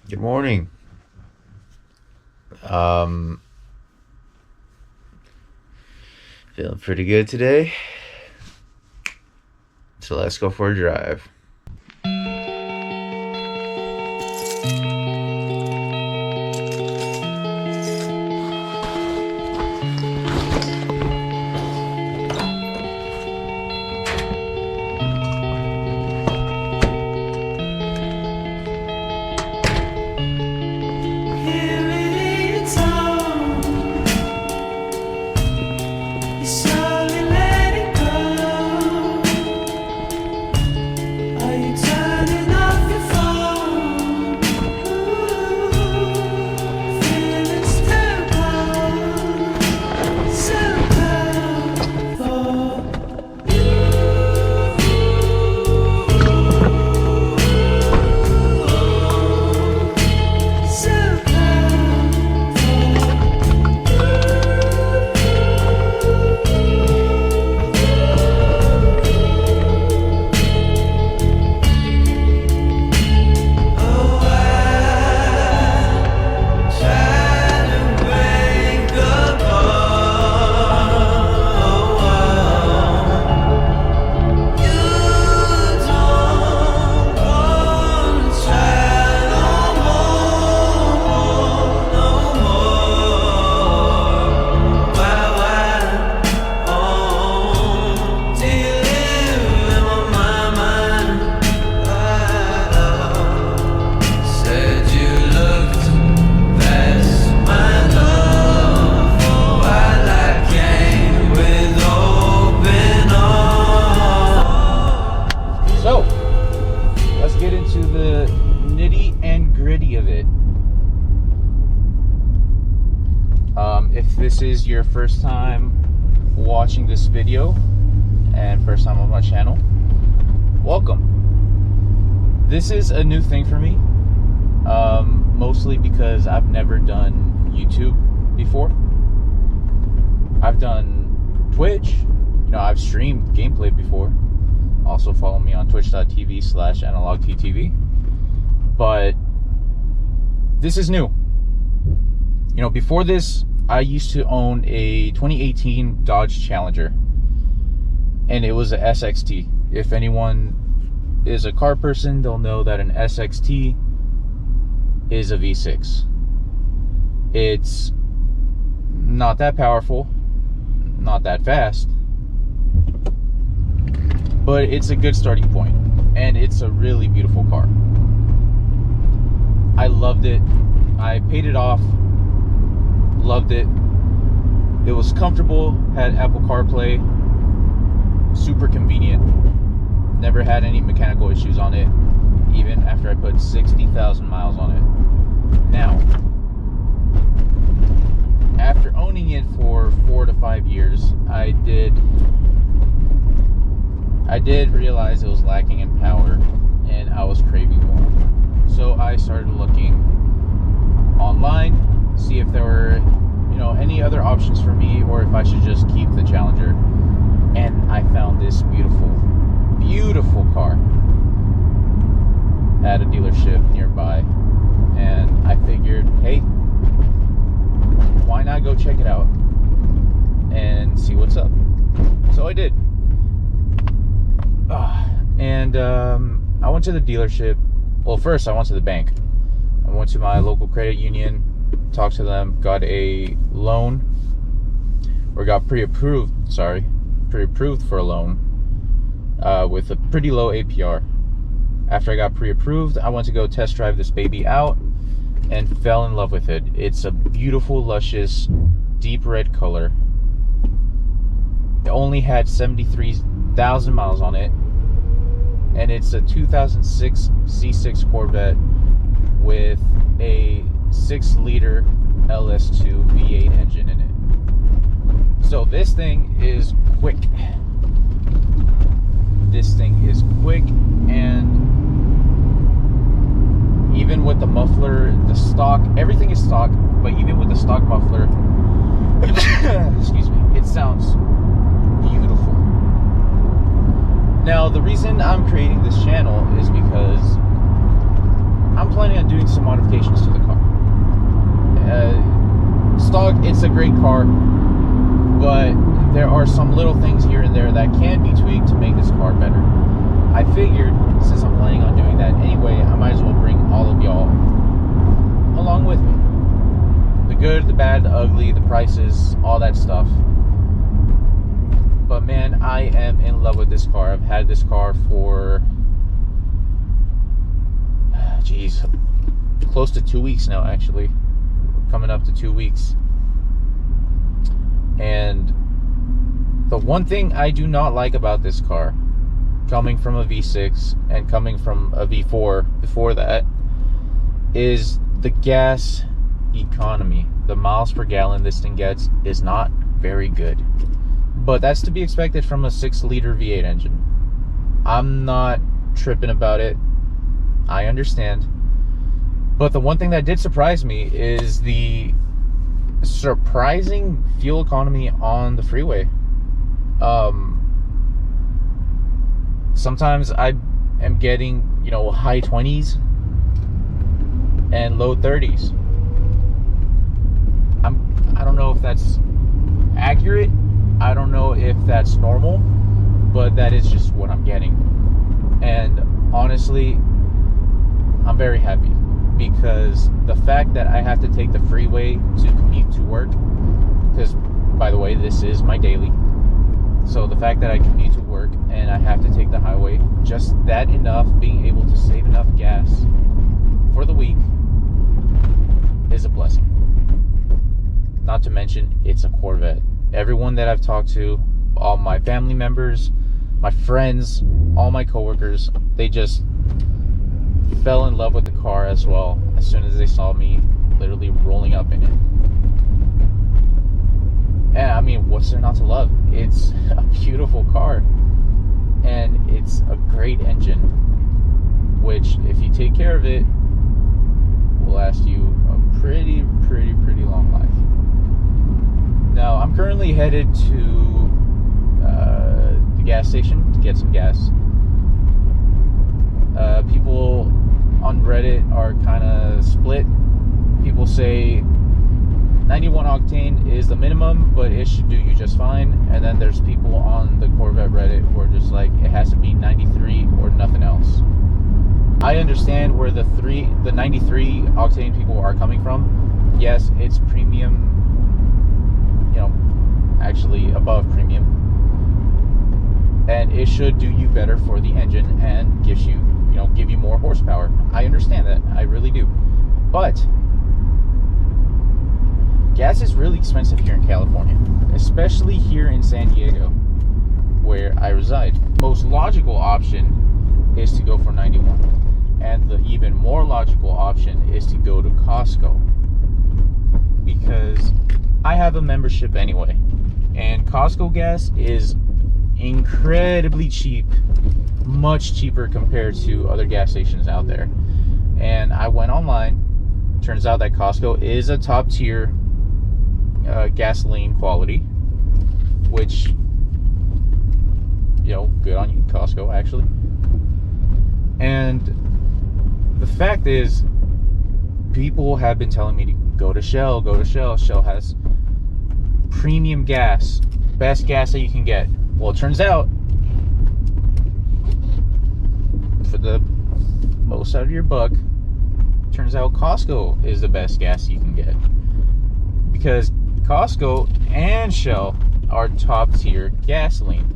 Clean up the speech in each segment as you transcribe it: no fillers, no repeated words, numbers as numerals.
Good morning. Um, Feeling pretty good today. So let's go for a drive. If this is your first time watching this video and first time on my channel, welcome. This is a new thing for me, mostly because I've never done YouTube before. I've done Twitch, I've streamed gameplay before. Also follow me on twitch.tv/analogttv. But this is new. Before this, I used to own a 2018 Dodge Challenger, and it was a SXT. If anyone is a car person, they'll know that an SXT is a V6. It's not that powerful, not that fast, but it's a good starting point, and it's a really beautiful car. I loved it. I paid it off. Loved it. It was comfortable, had Apple CarPlay, super convenient. Never had any mechanical issues on it, even after I put 60,000 miles on it. Now, after owning it for 4 to 5 years, I did realize it was lacking in power, and I was craving more. So I started looking online, see if there were any other options for me, or if I should just keep the Challenger. And I found this beautiful car at a dealership nearby, and I figured, hey, why not go check it out and see what's up. So I did. And I went to the dealership. Well, first I went to the bank. I went to my local credit union, talked to them, got a loan, or got pre-approved for a loan with a pretty low APR. After I got pre-approved, I went to go test drive this baby out and fell in love with it. It's a beautiful, luscious, deep red color. It only had 73,000 miles on it, and it's a 2006 C6 Corvette with a 6-liter LS2 V8 engine in it. So this thing is quick. And even with the muffler, the stock, everything is stock, but even with the stock muffler, excuse me, it sounds beautiful. Now, the reason I'm creating this channel is because I'm planning on doing some modifications car, but there are some little things here and there that can be tweaked to make this car better. I figured, since I'm planning on doing that anyway, I might as well bring all of y'all along with me. The good, the bad, the ugly, the prices, all that stuff. But man, I am in love with this car. I've had this car for, geez, close to 2 weeks now, actually. Coming up to 2 weeks. And the one thing I do not like about this car, coming from a V6 and coming from a V4 before that, is the gas economy. The miles per gallon this thing gets is not very good. But that's to be expected from a 6-liter V8 engine. I'm not tripping about it. I understand. But the one thing that did surprise me is the surprising fuel economy on the freeway. Sometimes I am getting, high 20s and low 30s. I don't know if that's accurate. I don't know if that's normal, but that is just what I'm getting. And honestly, I'm very happy, because the fact that I have to take the freeway to commute to work, because by the way, this is my daily. So the fact that I commute to work and I have to take the highway, just that enough, being able to save enough gas for the week, is a blessing. Not to mention, it's a Corvette. Everyone that I've talked to, all my family members, my friends, all my coworkers, they just fell in love with the car as well as soon as they saw me literally rolling up in it. And I mean, what's there not to love? It's a beautiful car, and it's a great engine, which, if you take care of it, will last you a pretty long life. Now, I'm currently headed to the gas station to get some gas. People on Reddit are kind of split. People say 91 octane is the minimum, but it should do you just fine. And then there's people on the Corvette Reddit who are just like, it has to be 93 or nothing else. I understand where the 93 octane people are coming from. Yes, it's premium, actually above premium, and it should do you better for the engine and give you more horsepower. I understand that, I really do. But gas is really expensive here in California, especially here in San Diego, where I reside. Most logical option is to go for 91, and the even more logical option is to go to Costco, because I have a membership anyway, and Costco gas is incredibly cheap, much cheaper compared to other gas stations out there. And I went online. Turns out that Costco is a top tier gasoline quality, which, good on you, Costco, actually. And the fact is, people have been telling me to go to Shell, Shell has premium gas, best gas that you can get. Well, it turns out, for the most out of your buck, turns out Costco is the best gas you can get, because Costco and Shell are top tier gasoline.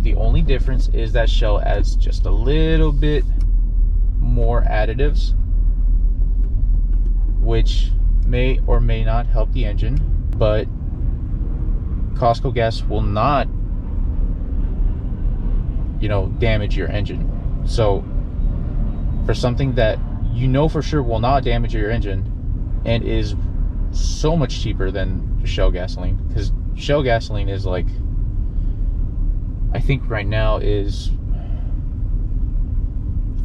The only difference is that Shell adds just a little bit more additives, which may or may not help the engine, but Costco gas will not, damage your engine. So for something that for sure will not damage your engine and is so much cheaper than Shell gasoline, because Shell gasoline is like, I think right now is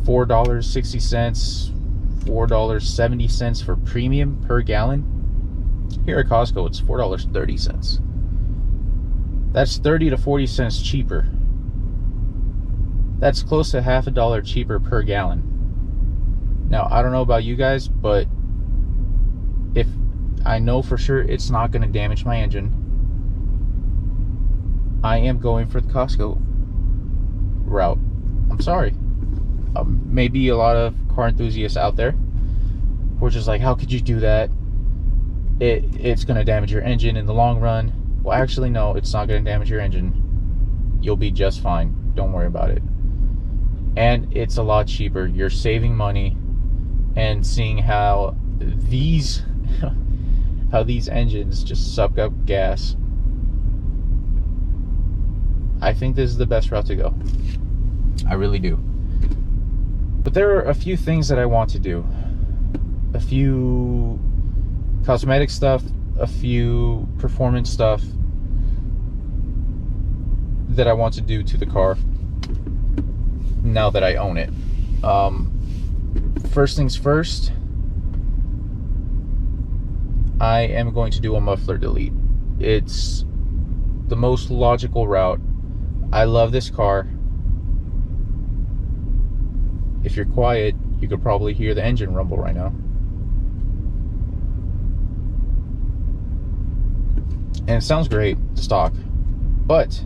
$4.60, $4.70 for premium per gallon. Here at Costco, it's $4.30. That's 30 to 40 cents cheaper. That's close to half a dollar cheaper per gallon. Now, I don't know about you guys, but if I know for sure it's not going to damage my engine, I am going for the Costco route. I'm sorry. Maybe a lot of car enthusiasts out there who are just like, how could you do that? It's going to damage your engine in the long run. Well, actually, no, it's not going to damage your engine. You'll be just fine. Don't worry about it. And it's a lot cheaper. You're saving money and seeing how these engines just suck up gas. I think this is the best route to go. I really do. But there are a few things that I want to do. A few cosmetic stuff, a few performance stuff that I want to do to the car now that I own it. First things first, I am going to do a muffler delete. It's the most logical route. I love this car. If you're quiet, you could probably hear the engine rumble right now. And it sounds great to stock, but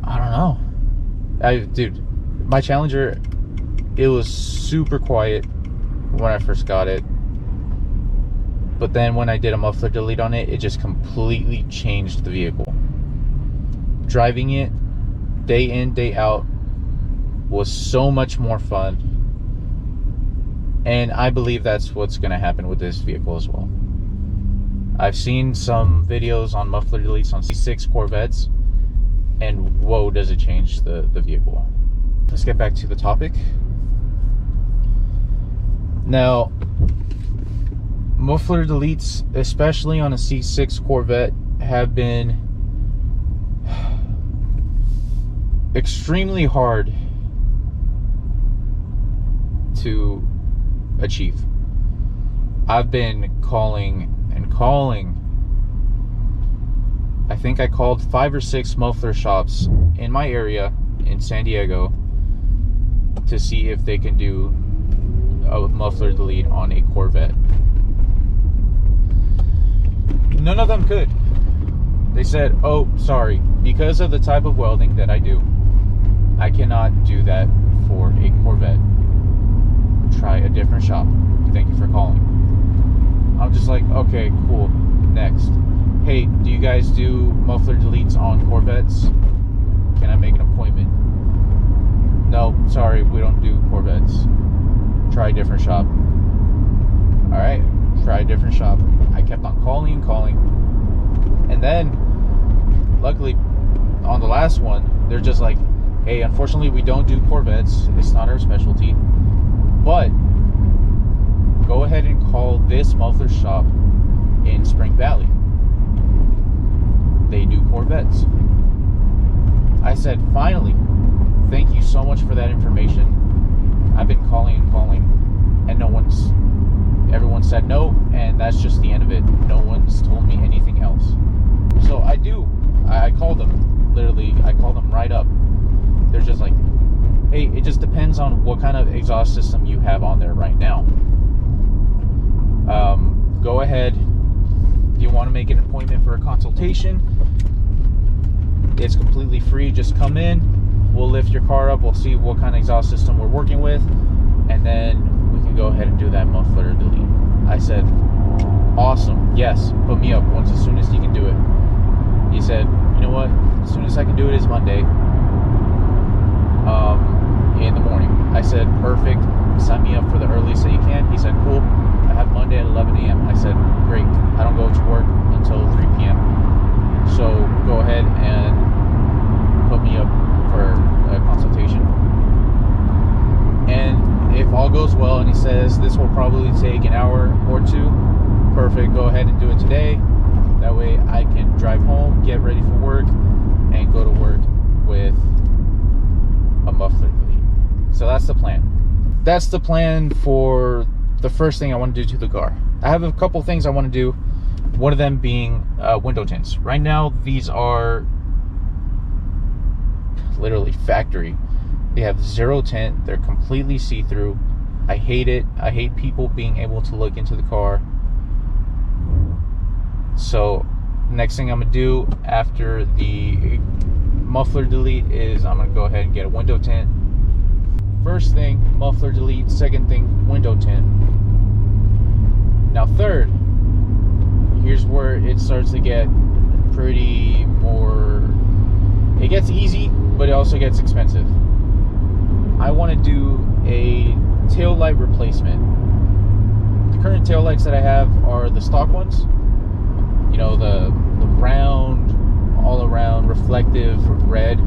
I don't know. Dude, my Challenger, it was super quiet when I first got it. But then when I did a muffler delete on it, it just completely changed the vehicle. Driving it day in, day out was so much more fun. And I believe that's what's going to happen with this vehicle as well. I've seen some videos on muffler deletes on C6 Corvettes, and whoa, does it change the vehicle. Let's get back to the topic. Now, muffler deletes, especially on a C6 Corvette, have been extremely hard to achieve. I've been calling and calling. I think I called 5 or 6 muffler shops in my area in San Diego to see if they can do a muffler delete on a Corvette. None of them could. They said, oh, sorry, because of the type of welding that I do, I cannot do that for a Corvette. Try a different shop. Thank you for calling. I'm just like, okay, cool. Next. Hey, do you guys do muffler deletes on Corvettes? Can I make an appointment? No, sorry, we don't do Corvettes. Try a different shop. Alright, try a different shop. I kept on calling and calling. And then, luckily, on the last one, they're just like, hey, unfortunately, we don't do Corvettes. It's not our specialty. But go ahead and call this muffler shop in Spring Valley. They do Corvettes. I said, finally, thank you so much for that information. I've been calling and calling, and everyone said no, and that's just the end of it. No one's told me anything else. So I called them. Literally, I called them right up. They're just like, hey, it just depends on what kind of exhaust system you have on there right now. Go ahead. If you want to make an appointment for a consultation, it's completely free. Just come in. We'll lift your car up. We'll see what kind of exhaust system we're working with, and then we can go ahead and do that muffler delete. I said, awesome. Yes, put me up as soon as you can do it. He said, you know what? As soon as I can do it is Monday. In the morning. I said, perfect. Sign me up for the earliest that you can. He said, cool. I have Monday at 11 a.m. I said, great. I don't go to work until 3 p.m. So go ahead and put me up for a consultation. And if all goes well and he says this will probably take an hour or two, perfect. Go ahead and do it today. That way I can drive home, get ready for work, and go to work with a muffler delete. So that's the plan. That's the plan for the first thing I want to do to the car. I have a couple things I want to do. One of them being window tints. Right now, these are literally factory. They have zero tint. They're completely see-through. I hate it. I hate people being able to look into the car. So next thing I'm gonna do after the muffler delete is I'm gonna go ahead and get a window tint. First thing, muffler delete. Second thing, window tint. Now third, here's where it starts to get pretty more, it gets easy, but it also gets expensive. I want to do a tail light replacement. The current tail lights that I have are the stock ones, you know, the round, all around reflective red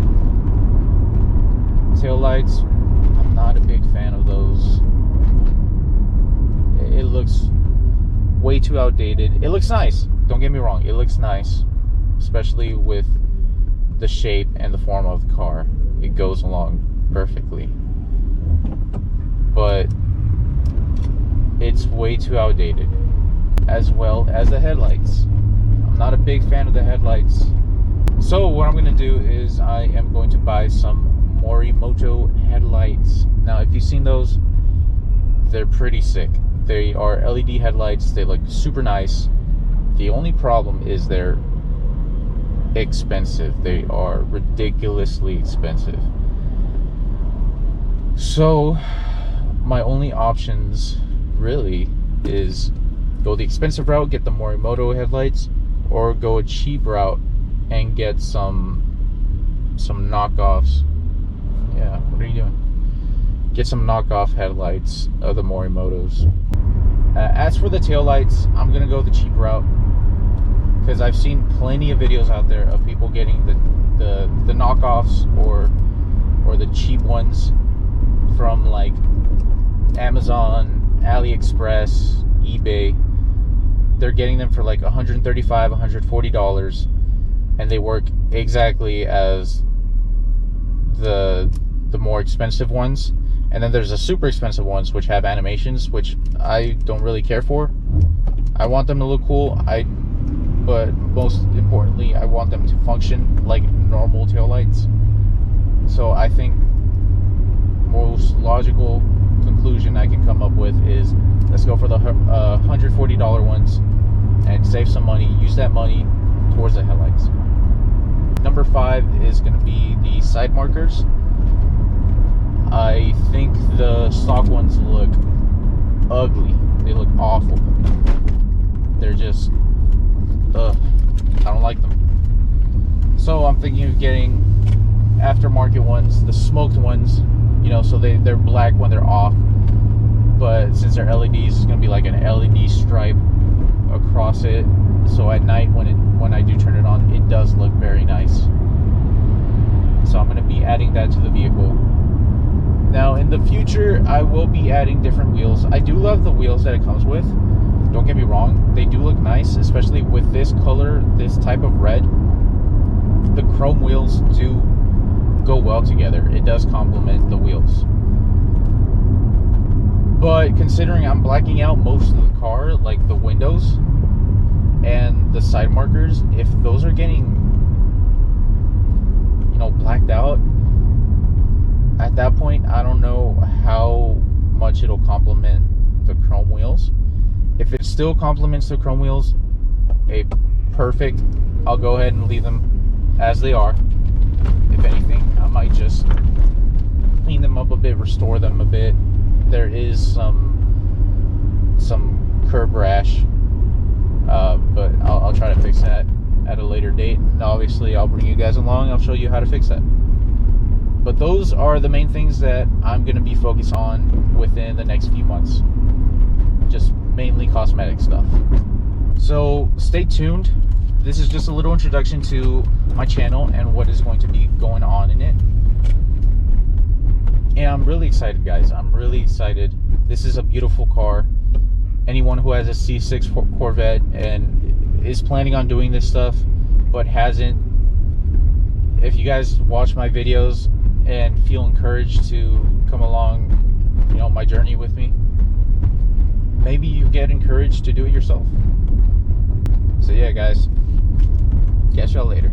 tail lights. I'm not a big fan of those. It looks way too outdated. It looks nice, don't get me wrong, it looks nice, especially with the shape and the form of the car. It goes along perfectly, but it's way too outdated, as well as the headlights. I'm not a big fan of the headlights. So what I'm going to do is I am going to buy some Morimoto headlights. Now if you've seen those, they're pretty sick. They are LED headlights. They look super nice. The only problem is they're expensive. They are ridiculously expensive. So my only options really is go the expensive route, get the Morimoto headlights, or go a cheap route and get some knockoffs. Yeah, what are you doing? Get some knockoff headlights of the Morimotos. As for the taillights, I'm gonna go the cheap route, because I've seen plenty of videos out there of people getting the knockoffs or the cheap ones from like Amazon, AliExpress, eBay. They're getting them for like $135, $140, and they work exactly as the more expensive ones. And then there's the super expensive ones which have animations, which I don't really care for. I want them to look cool, but most importantly, I want them to function like normal taillights. So I think most logical conclusion I can come up with is let's go for the $140 ones and save some money, use that money towards the headlights. Number 5 is going to be the side markers. I think the stock ones look ugly. They look awful. They're just, I don't like them. So I'm thinking of getting aftermarket ones, the smoked ones, you know, so they're black when they're off, but since they're LEDs, it's gonna be like an LED stripe across it, so at night when I do turn it on, it does look very nice. So I'm gonna be adding that to the vehicle. Now in the future, I will be adding different wheels. I do love the wheels that it comes with, don't get me wrong, they do look nice, especially with this color, this type of red. The chrome wheels do go well together. It does complement the wheels. But considering I'm blacking out most of the car, like the windows and the side markers, if those are getting, you know, blacked out, at that point I don't know how much it'll complement the chrome wheels. If it still complements the chrome wheels, perfect. I'll go ahead and leave them as they are. If anything, I might just clean them up a bit, restore them a bit. There is some curb rash, but I'll try to fix that at a later date. And obviously, I'll bring you guys along. I'll show you how to fix that. But those are the main things that I'm going to be focused on within the next few months. Just mainly cosmetic stuff. So stay tuned. This is just a little introduction to my channel and what is going to be going on in it. And I'm really excited, guys. I'm really excited. This is a beautiful car. Anyone who has a C6 Corvette and is planning on doing this stuff but hasn't, if you guys watch my videos and feel encouraged to come along, you know, my journey with me, maybe you get encouraged to do it yourself. So yeah, guys, catch y'all later.